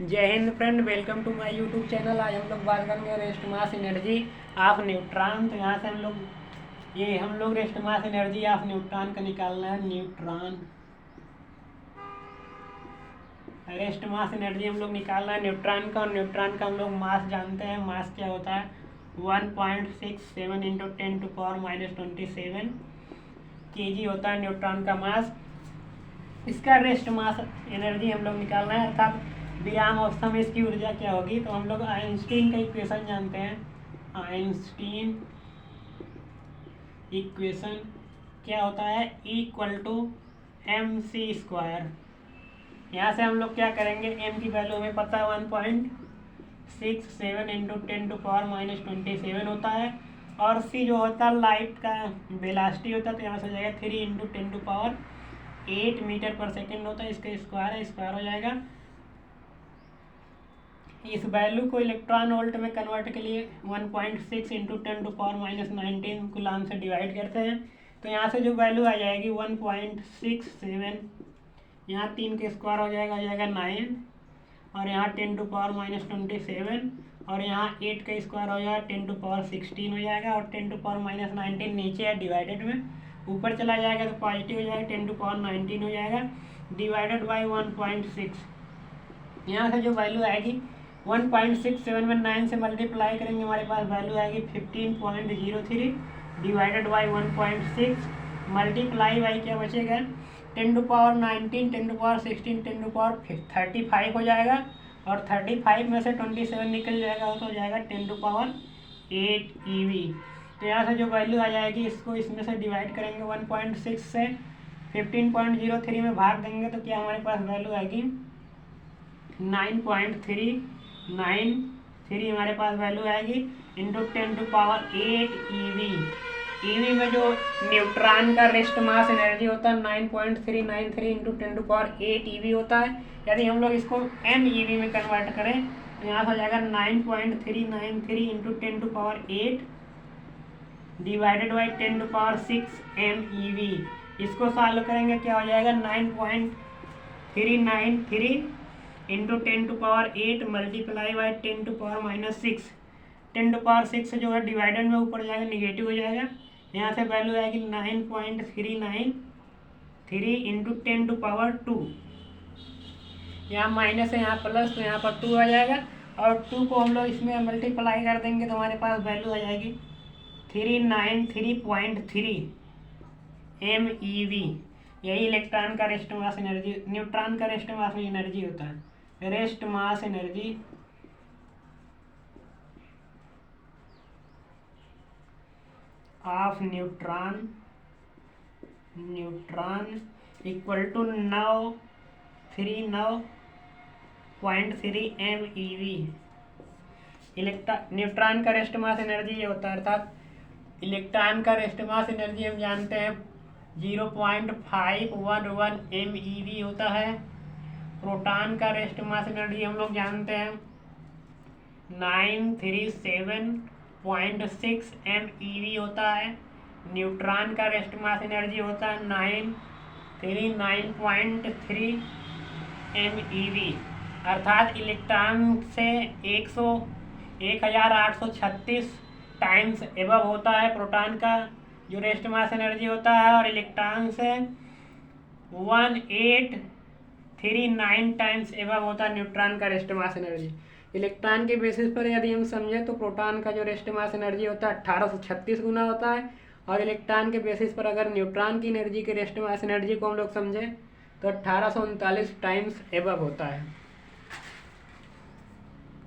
जय हिंद friend, welcome to my YouTube channel. आज हम लोग बात करेंगे rest mass energy of neutron. तो यहाँ से हम लोग rest mass energy of neutron का निकालना है। रेस्ट मास एनर्जी हम लोग निकालना है न्यूट्रॉन का, और न्यूट्रॉन का हम लोग मास जानते हैं। मास क्या होता है? 1.67 इंटू 10⁻27 kg होता है न्यूट्रॉन का मास। इसका रेस्ट मास एनर्जी हम लोग निकालना है, अर्थात विराम अवस्था में इसकी ऊर्जा क्या होगी। तो हम लोग आइंस्टीन का इक्वेशन जानते हैं। आइंस्टीन इक्वेशन क्या होता है? E=mc²। यहाँ से हम लोग क्या करेंगे, m की वैल्यू हमें पता है 1.67 इंटू 10⁻27 होता है, और c जो होता है लाइट का वेलोसिटी होता है। तो यहाँ से हो जाएगा 3 इंटू 10⁸ मीटर पर सेकेंड होता है। इसका स्क्वायर है, स्क्वायर हो जाएगा। इस वैल्यू को इलेक्ट्रॉन वोल्ट में कन्वर्ट के लिए 1.6 इंटू 10⁻19 कूलम से डिवाइड करते हैं। तो यहाँ से जो वैल्यू आ जाएगी 1.67, यहाँ 3 के स्क्वायर हो जाएगा 9, और यहाँ 10⁻27, और यहाँ 8 का स्क्वायर हो जाएगा 10⁻16 हो जाएगा, और 10⁻19 नीचे है डिवाइडेड में, ऊपर चला जाएगा तो पॉजिटिव हो जाएगा, 10⁻19 हो जाएगा डिवाइडेड बाई 1.6। यहाँ से जो वैल्यू आएगी 1.67 में 9 से मल्टीप्लाई करेंगे, हमारे पास वैल्यू आएगी 15.03 डिवाइडेड बाई 1.6 मल्टीप्लाई बाई क्या बचेगा 10⁻19, 10⁻16, 10⁻35 हो जाएगा, और 35 में से 27 निकल जाएगा तो हो जाएगा 10⁸ EV। तो यहाँ से जो वैल्यू आ जाएगी इसको इसमें से डिवाइड करेंगे 1.6 से 15.03 में भाग देंगे तो क्या हमारे पास वैल्यू आएगी 9.393 हमारे पास वैल्यू आएगी इंटू 10⁸ EV। EV में जो न्यूट्रॉन का रेस्ट मास एनर्जी होता है 9.393 इंटू 10⁸ EV होता है। यदि हम लोग इसको MEV में कन्वर्ट करें तो यहाँ से हो जाएगा 9.393 इंटू 10⁸ डिवाइडेड बाई 10⁶ MEV। इसको सॉल्व करेंगे क्या हो जाएगा 9.393 इंटू 10⁸ मल्टीप्लाई बाई 10⁻⁻6। 10⁻6 जो है डिवाइडेड में ऊपर जाएगा निगेटिव हो जाएगा। यहाँ से वैल्यू आएगी 9.393 इंटू 10⁻²। यहाँ माइनस है, यहाँ प्लस, तो यहाँ पर 2 आ जाएगा, और 2 को हम लोग इसमें मल्टीप्लाई कर देंगे तो हमारे पास वैल्यू आ जाएगी 393.3 MeV। यही इलेक्ट्रॉन का रेस्ट मास एनर्जी, न्यूट्रॉन का रेस्ट मास एनर्जी होता है। Rest mass energy of neutron equal to 939.3 MeV। Neutron का रेस्ट मास एनर्जी ये होता है, अर्थात इलेक्ट्रॉन का रेस्ट मास एनर्जी हम जानते हैं 0.511 MeV होता है। प्रोटॉन का रेस्ट मास एनर्जी हम लोग जानते हैं 937.6 MeV होता है। न्यूट्रॉन का रेस्ट मास एनर्जी होता है 939.3 MeV। अर्थात इलेक्ट्रॉन से 1836 टाइम्स एबव होता है प्रोटॉन का जो रेस्ट मास एनर्जी होता है, और इलेक्ट्रॉन से 1839 टाइम्स एबव होता है न्यूट्रॉन का रेस्ट मास एनर्जी। इलेक्ट्रॉन के बेसिस पर यदि हम समझें तो प्रोटॉन का जो रेस्ट मास एनर्जी होता है 1836 गुना होता है, और इलेक्ट्रॉन के बेसिस पर अगर न्यूट्रॉन की एनर्जी के रेस्ट मास एनर्जी को हम लोग समझें तो 1839 टाइम्स एबव होता है।